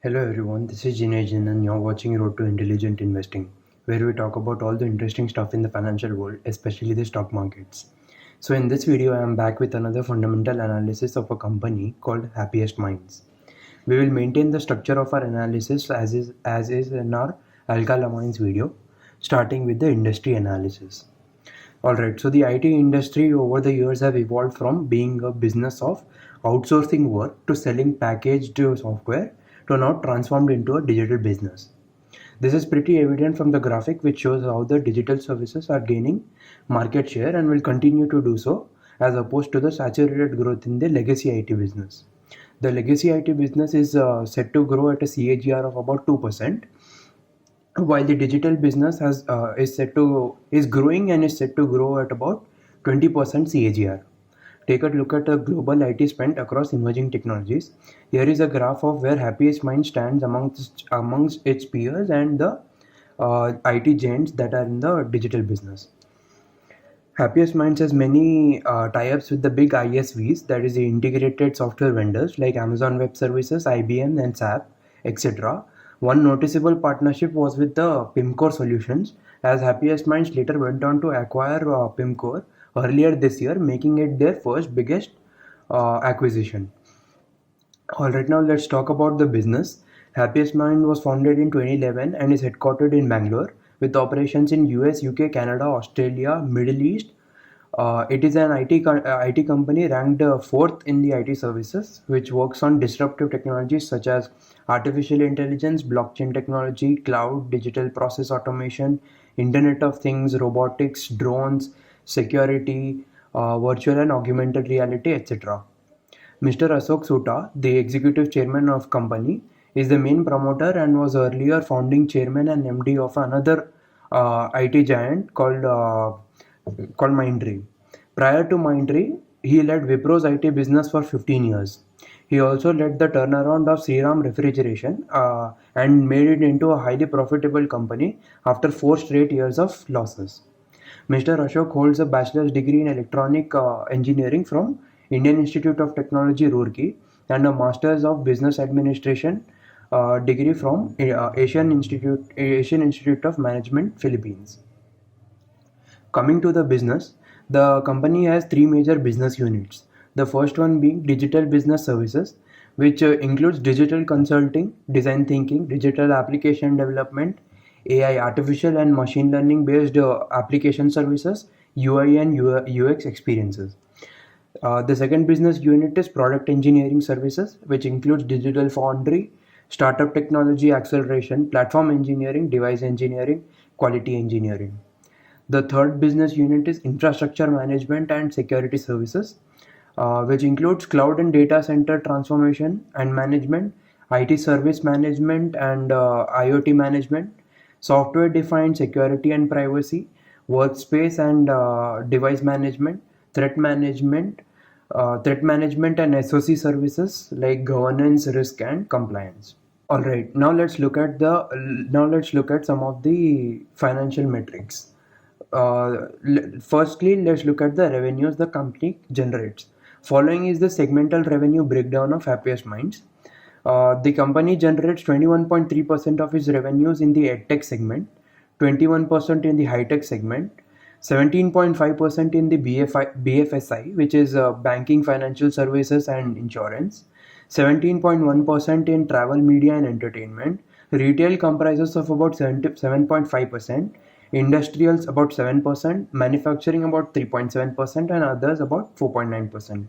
Hello everyone, this is Jinejan and you're watching Road to Intelligent Investing, where we talk about all the interesting stuff in the financial world, especially the stock markets. So in this video, I am back with another fundamental analysis of a company called Happiest Minds. We will maintain the structure of our analysis as is in our Alcala Mines video, starting with the industry analysis. Alright, so the IT industry over the years have evolved from being a business of outsourcing work to selling packaged software to now transformed into a digital business. This is pretty evident from the graphic, which shows how the digital services are gaining market share and will continue to do so, as opposed to the saturated growth in the legacy IT business. The legacy IT business is set to grow at a CAGR of about 2%, while the digital business is growing and is set to grow at about 20% CAGR. Take a look at the global IT spend across emerging technologies. Here is a graph of where Happiest Mind stands amongst its peers and the IT giants that are in the digital business. Happiest Minds has many tie-ups with the big ISVs, that is the integrated software vendors like Amazon Web Services, IBM, and SAP, etc. One noticeable partnership was with the Pimcore Solutions, as Happiest Minds later went on to acquire Pimcore earlier this year, making it their first biggest acquisition. Alright, now let's talk about the business. Happiest Mind was founded in 2011 and is headquartered in Bangalore with operations in US, UK, Canada, Australia, Middle East. It is an IT company ranked fourth in the IT services, which works on disruptive technologies such as artificial intelligence, blockchain technology, cloud, digital process automation, Internet of Things, robotics, drones, security, virtual and augmented reality, etc. Mr. Ashok Soota, the executive chairman of company, is the main promoter and was earlier founding chairman and MD of another IT giant called Mindtree. Prior to Mindtree, he led Wipro's IT business for 15 years. He also led the turnaround of Sriram Refrigeration and made it into a highly profitable company after 4 straight years of losses. Mr. Ashok holds a bachelor's degree in electronic engineering from Indian Institute of Technology, Roorkee, and a master's of business administration degree from Asian Institute of Management, Philippines. Coming to the business, the company has three major business units. The first one being digital business services, which includes digital consulting, design thinking, digital application development, AI, artificial and machine learning based application services, UI and UX experiences. The second business unit is product engineering services, which includes digital foundry, startup technology acceleration, platform engineering, device engineering, quality engineering. The third business unit is infrastructure management and security services, which includes cloud and data center transformation and management, IT service management and IoT management, software defined security and privacy, workspace and device management, threat management and SOC services like governance, risk and compliance. All right, now let's look at some of the financial metrics. Firstly, let's look at the revenues the company generates. Following is the segmental revenue breakdown of Happiest Minds. The company generates 21.3% of its revenues in the EdTech segment, 21% in the High-Tech segment, 17.5% in the BFSI, which is banking, financial services and insurance, 17.1% in travel, media and entertainment. Retail comprises of about 7.5%, industrials about 7%, manufacturing about 3.7% and others about 4.9%.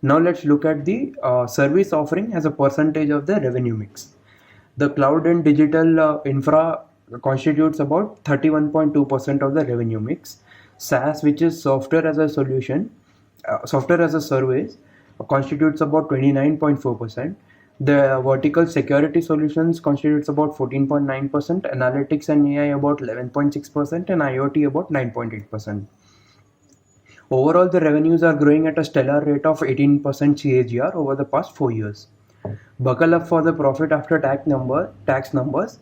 Now let's look at the service offering as a percentage of the revenue mix. The cloud and digital infra constitutes about 31.2% of the revenue mix. SaaS, which is software as a software as a service, constitutes about 29.4%. The vertical security solutions constitutes about 14.9%, analytics and AI about 11.6%, and IoT about 9.8%. Overall, the revenues are growing at a stellar rate of 18% CAGR over the past 4 years. Buckle up for the profit after tax numbers,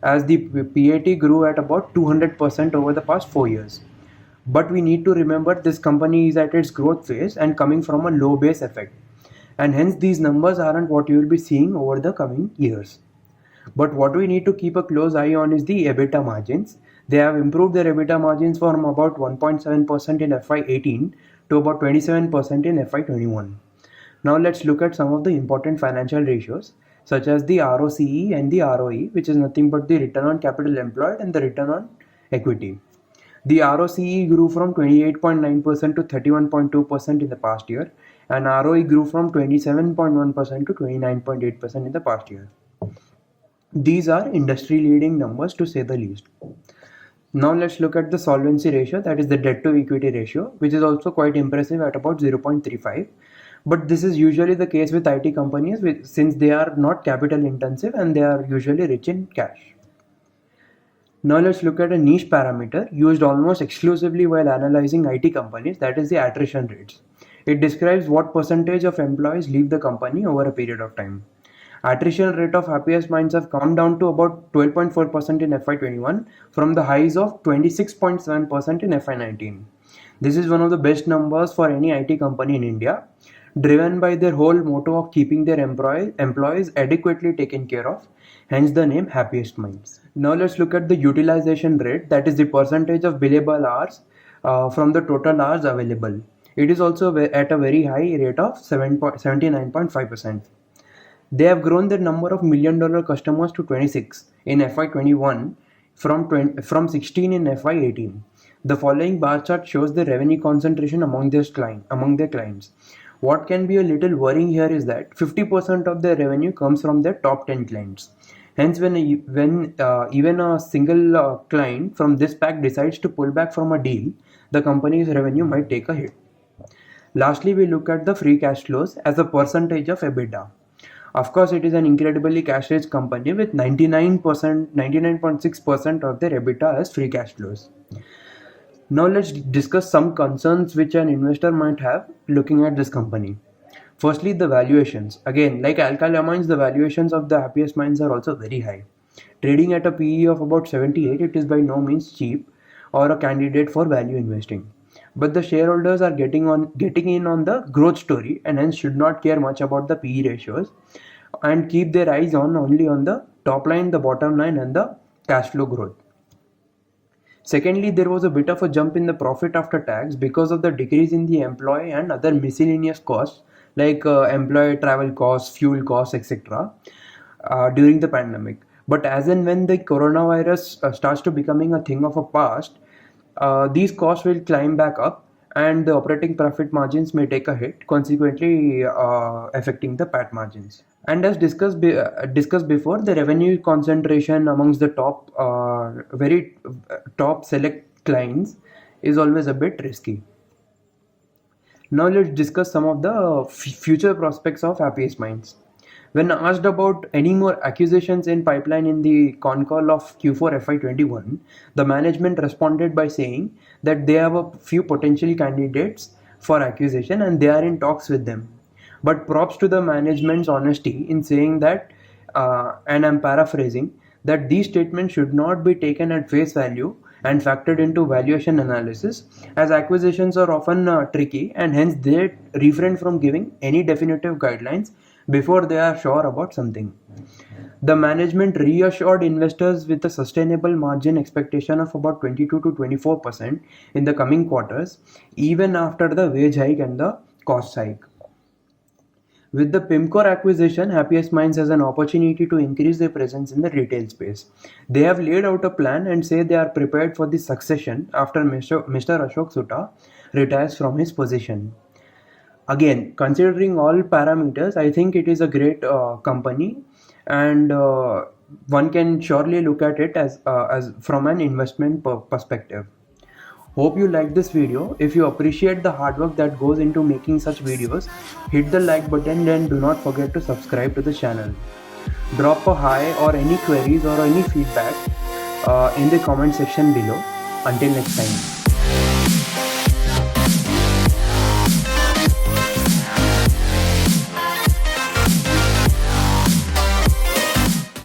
as the PAT grew at about 200% over the past 4 years. But we need to remember this company is at its growth phase and coming from a low base effect. and hence these numbers aren't what you will be seeing over the coming years. But what we need to keep a close eye on is the EBITDA margins. They have improved their EBITDA margins from about 1.7% in FY18 to about 27% in FY21. Now let's look at some of the important financial ratios such as the ROCE and the ROE, which is nothing but the return on capital employed and the return on equity. The ROCE grew from 28.9% to 31.2% in the past year, and ROE grew from 27.1% to 29.8% in the past year. These are industry leading numbers to say the least. Now let's look at the solvency ratio, that is the debt to equity ratio, which is also quite impressive at about 0.35. But this is usually the case with IT companies since they are not capital intensive and they are usually rich in cash. Now let's look at a niche parameter used almost exclusively while analyzing IT companies, that is the attrition rates. It describes what percentage of employees leave the company over a period of time. Attrition rate of Happiest Minds have come down to about 12.4% in FY21 from the highs of 26.7% in FY19. This is one of the best numbers for any IT company in India, driven by their whole motto of keeping their employees adequately taken care of, hence the name Happiest Minds. Now let's look at the utilization rate, that is the percentage of billable hours from the total hours available. It is also at a very high rate of 79.5%. They have grown their number of $1 million customers to 26 in FY21 from 16 in FY18. The following bar chart shows the revenue concentration among their clients. What can be a little worrying here is that 50% of their revenue comes from their top 10 clients. Hence, when even a single client from this pack decides to pull back from a deal, the company's revenue might take a hit. Lastly, we look at the free cash flows as a percentage of EBITDA. Of course, it is an incredibly cash-rich company with 99.6% of their EBITDA as free cash flows. Now let's discuss some concerns which an investor might have looking at this company. Firstly, the valuations. Again, like Alkali Amines, the valuations of the Happiest Minds are also very high. Trading at a PE of about 78, it is by no means cheap or a candidate for value investing. But the shareholders are getting in on the growth story and hence should not care much about the PE ratios and keep their eyes only on the top line, the bottom line and the cash flow growth. Secondly, there was a bit of a jump in the profit after tax because of the decrease in the employee and other miscellaneous costs like employee travel costs, fuel costs, etc. During the pandemic. But as and when the coronavirus starts to becoming a thing of a past, these costs will climb back up and the operating profit margins may take a hit, consequently affecting the PAT margins. And as discussed before, the revenue concentration amongst the very top select clients is always a bit risky. Now let's discuss some of the future prospects of Happiest Minds. When asked about any more acquisitions in pipeline in the con call of Q4 FY21, the management responded by saying that they have a few potential candidates for acquisition and they are in talks with them. But props to the management's honesty in saying that, and I'm paraphrasing, that these statements should not be taken at face value and factored into valuation analysis, as acquisitions are often tricky and hence they refrain from giving any definitive guidelines before they are sure about something. The management reassured investors with a sustainable margin expectation of about 22 to 24% in the coming quarters, even after the wage hike and the cost hike. With the Pimcore acquisition, Happiest Minds has an opportunity to increase their presence in the retail space. They have laid out a plan and say they are prepared for the succession after Mr. Ashok Soota retires from his position. Again, considering all parameters, I think it is a great company, and one can surely look at it as from an investment perspective. Hope you like this video. If you appreciate the hard work that goes into making such videos, hit the like button and do not forget to subscribe to the channel. Drop a hi or any queries or any feedback in the comment section below. Until next time.